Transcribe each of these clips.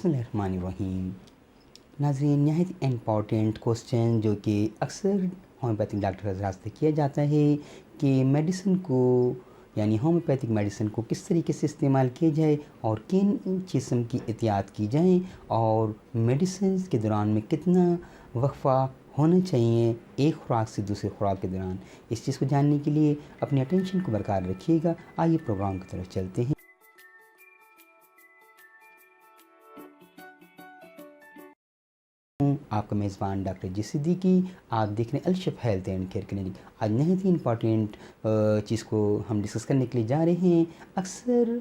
बिस्मिल्लाहिर्रहमानिर्रहीम। नाज़रीन, नहायत इम्पॉर्टेंट क्वेश्चन जो कि अक्सर होम्योपैथिक डॉक्टर हज़रात से किया जाता है कि मेडिसिन को यानी होम्योपैथिक मेडिसिन को किस तरीके से इस्तेमाल किया जाए और किन किस्म की एहतियात की जाए और मेडिसिन के दौरान में कितना वक्फ़ा होना चाहिए एक खुराक से दूसरे खुराक के दौरान। इस चीज़ को जानने के लिए अपनी अटेंशन को बरकरार रखिएगा। आइए प्रोग्राम की तरफ चलते हैं। आपका मेज़बान डॉक्टर जी सिद्दीकी। आप देख रहे हैं अलशफ हेल्थ एंड केयर क्लिनिक। आज नहायत ही इम्पॉर्टेंट चीज़ को हम डिस्कस करने के लिए जा रहे हैं। अक्सर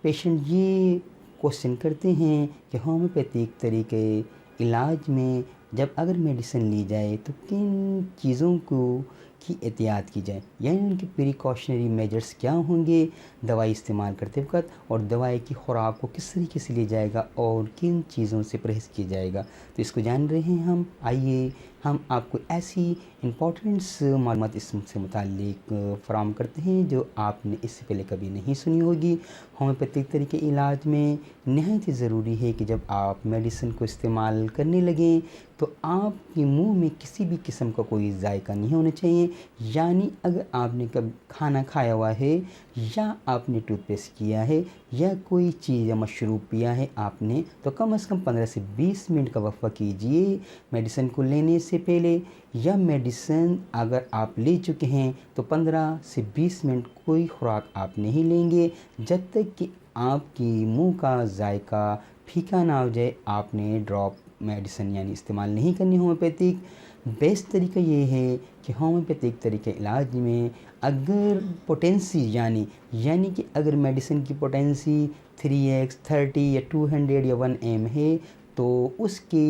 पेशेंट ये क्वेश्चन करते हैं कि होम्योपैथिक तरीके इलाज में जब अगर मेडिसिन ली जाए तो किन चीज़ों की एहतियात की जाए, यानी उनके प्रिकॉशनरी मेजर्स क्या होंगे दवाई इस्तेमाल करते वक्त, और दवाई की खुराक को किस तरीके से लिया जाएगा और किन चीज़ों से परहेज़ किया जाएगा। तो इसको जान रहे हैं हम। आइए हम आपको ऐसी इम्पोर्टेंट्स मालूमात इससे मुताल्लिक फ़राहम करते हैं जो आपने इससे पहले कभी नहीं सुनी होगी। होम्योपैथिक तरीके इलाज में नहायत ही ज़रूरी है कि जब आप मेडिसिन को इस्तेमाल करने लगें तो आपके मुंह में किसी भी किस्म का कोई जायका नहीं होना चाहिए। यानी अगर आपने कभी खाना खाया हुआ है या आपने टूथपेस्ट किया है या कोई चीज़ या मशरूब पिया है आपने, तो कम से कम 15 से 20 मिनट का वक्फ़ा कीजिए मेडिसिन को लेने से पहले। या मेडिसिन अगर आप ले चुके हैं तो 15 से 20 मिनट कोई खुराक आप नहीं लेंगे जब तक कि आपकी मुंह का जायका फीका ना हो जाए। आपने ड्रॉप मेडिसिन यानी इस्तेमाल नहीं करनी। होम्योपैथिक बेस्ट तरीका ये है कि होम्योपैथिक तरीके इलाज में अगर पोटेंसी यानी कि अगर मेडिसिन की पोटेंसी 3x 30 या 200 या 1 m है तो उसके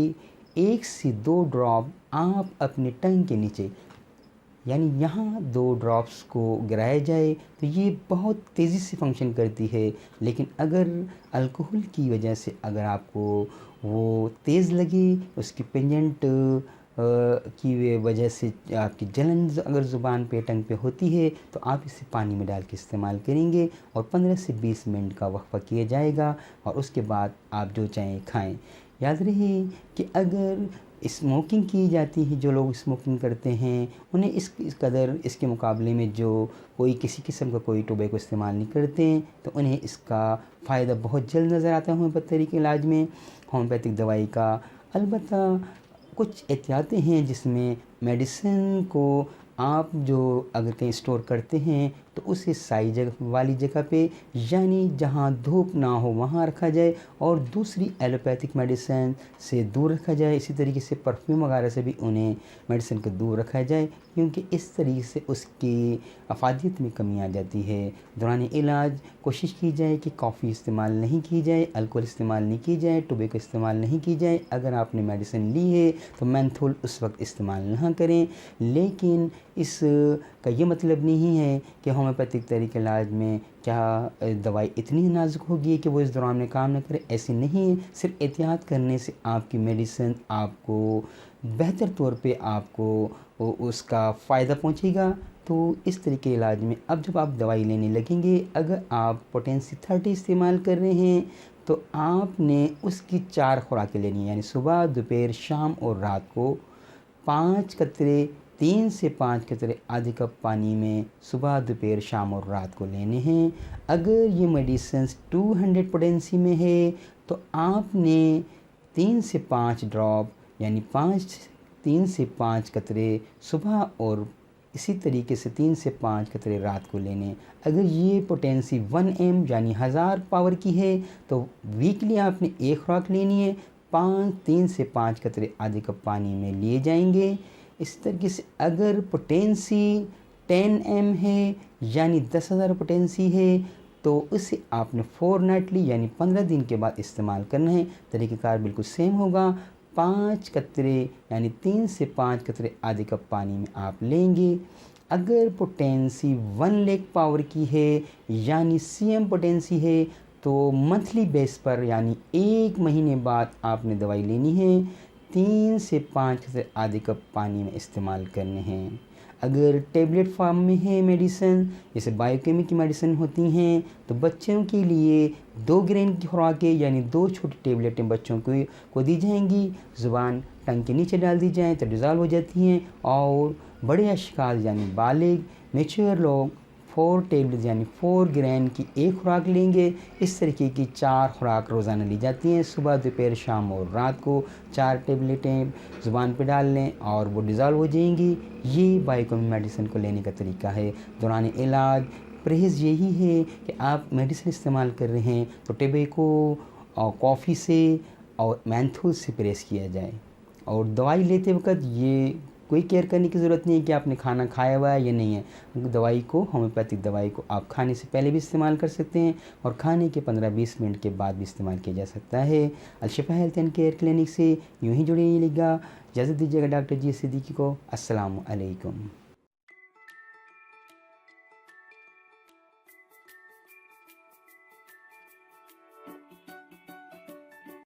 1 से 2 ड्रॉप आप अपने टंग के नीचे यानी यहाँ 2 ड्रॉप्स को गिराया जाए तो ये बहुत तेज़ी से फंक्शन करती है। लेकिन अगर अल्कोहल की वजह से अगर आपको वो तेज़ लगे, उसकी पेंजेंट की वजह से आपकी जलन अगर ज़ुबान पे टंग पे होती है तो आप इसे पानी में डाल के इस्तेमाल करेंगे और 15 से 20 मिनट का वक्फ़ा किया जाएगा और उसके बाद आप जो चाहें खाएं। याद रहे कि अगर स्मोकिंग की जाती है, जो लोग स्मोकिंग करते हैं उन्हें इस कदर इसके मुकाबले में जो कोई किसी किस्म का कोई टोबैको इस्तेमाल नहीं करते हैं तो उन्हें इसका फ़ायदा बहुत जल्द नज़र आता है होम्योपैथिक के इलाज में, होम्योपैथिक दवाई का। अलबत्ता कुछ एहतियातें हैं जिसमें मेडिसिन को आप जो अगर कहीं स्टोर करते हैं तो उसे सही वाली जगह पे यानी जहाँ धूप ना हो वहाँ रखा जाए और दूसरी एलोपैथिक मेडिसिन से दूर रखा जाए। इसी तरीके से परफ्यूम वगैरह से भी उन्हें मेडिसिन को दूर रखा जाए क्योंकि इस तरीके से उसकी अफादियत में कमी आ जाती है। दौरान इलाज कोशिश की जाए कि कॉफ़ी इस्तेमाल नहीं की जाए, अल्कोहल इस्तेमाल नहीं की जाए, टोबैको इस्तेमाल नहीं की जाए। अगर आपने मेडिसिन ली है तो मेंथोल उस वक्त इस्तेमाल ना करें। लेकिन इस का ये मतलब नहीं है कि होम्योपैथिक तरीके इलाज में क्या दवाई इतनी नाजुक होगी कि वो इस दौरान में काम न करे, ऐसे नहीं है। सिर्फ एहतियात करने से आपकी मेडिसिन आपको बेहतर तौर पे आपको उसका फ़ायदा पहुंचेगा। तो इस तरीके इलाज में अब जब आप दवाई लेने लगेंगे, अगर आप पोटेंसी 30 इस्तेमाल कर रहे हैं तो आपने उसकी 4 खुराकें लेनी है, यानी सुबह, दोपहर, शाम और रात को 5 कतरे 3 से 5 कतरे आधे कप पानी में सुबह, दोपहर, शाम और रात को लेने हैं। अगर ये मेडिसिन 200 पोटेंसी में है तो आपने 3 से 5 ड्रॉप यानी 3 से 5 कतरे सुबह और इसी तरीके से 3 से 5 कतरे रात को लेने। अगर ये पोटेंसी 1 m यानी 1000 पावर की है तो वीकली आपने एक खुराक लेनी है। 3 से 5 कतरे आधे कप पानी में लिए जाएंगे। इस तरीके से अगर पोटेंसी 10 m है यानी 10,000 पोटेंसी है तो उसे आपने फोर्टनाइटली यानी 15 दिन के बाद इस्तेमाल करना है। तरीक़ेकार बिल्कुल सेम होगा। 5 कतरे यानी 3 से 5 कतरे आधे कप पानी में आप लेंगे। अगर पोटेंसी 1 लाख पावर की है यानी cm पोटेंसी है तो मंथली बेस पर यानी 1 महीने बाद आपने दवाई लेनी है। 3 से 5 कतरे आधे कप पानी में इस्तेमाल करने हैं। अगर टेबलेट फॉर्म में है मेडिसिन, जैसे बायोकेमिक की मेडिसिन होती हैं, तो बच्चों के लिए 2 ग्रेन की खुराकें यानी 2 छोटी टेबलेटें बच्चों को दी जाएंगी। ज़ुबान टंग के नीचे डाल दी जाएँ तो डिज़ॉल्व हो जाती हैं। और बड़े अशखास यानी बालिग मेच्योर लोग 4 टेबलेट यानी 4 ग्रेन की एक खुराक लेंगे। इस तरीके की 4 खुराक रोज़ाना ली जाती हैं। सुबह, दोपहर, शाम और रात को 4 टेबलेटें ज़ुबान पे डाल लें और वो डिज़ॉल्व हो जाएंगी। ये बायोकेमिक मेडिसिन को लेने का तरीका है। दौरान इलाज परहेज़ यही है कि आप मेडिसिन इस्तेमाल कर रहे हैं तो टबैको और कॉफ़ी से और मेंथोल से परहेज़ किया जाए। और दवाई लेते वक्त ये कोई केयर करने की ज़रूरत नहीं है कि आपने खाना खाया हुआ है या नहीं है। दवाई को, होम्योपैथिक दवाई को आप खाने से पहले भी इस्तेमाल कर सकते हैं और खाने के 15-20 मिनट के बाद भी इस्तेमाल किया जा सकता है। Alshifa health and care clinic से यूँ ही जुड़िएगा। इजाज़त दीजिएगा डॉक्टर जी सिद्दीकी को। अस्सलामु अलैकुम।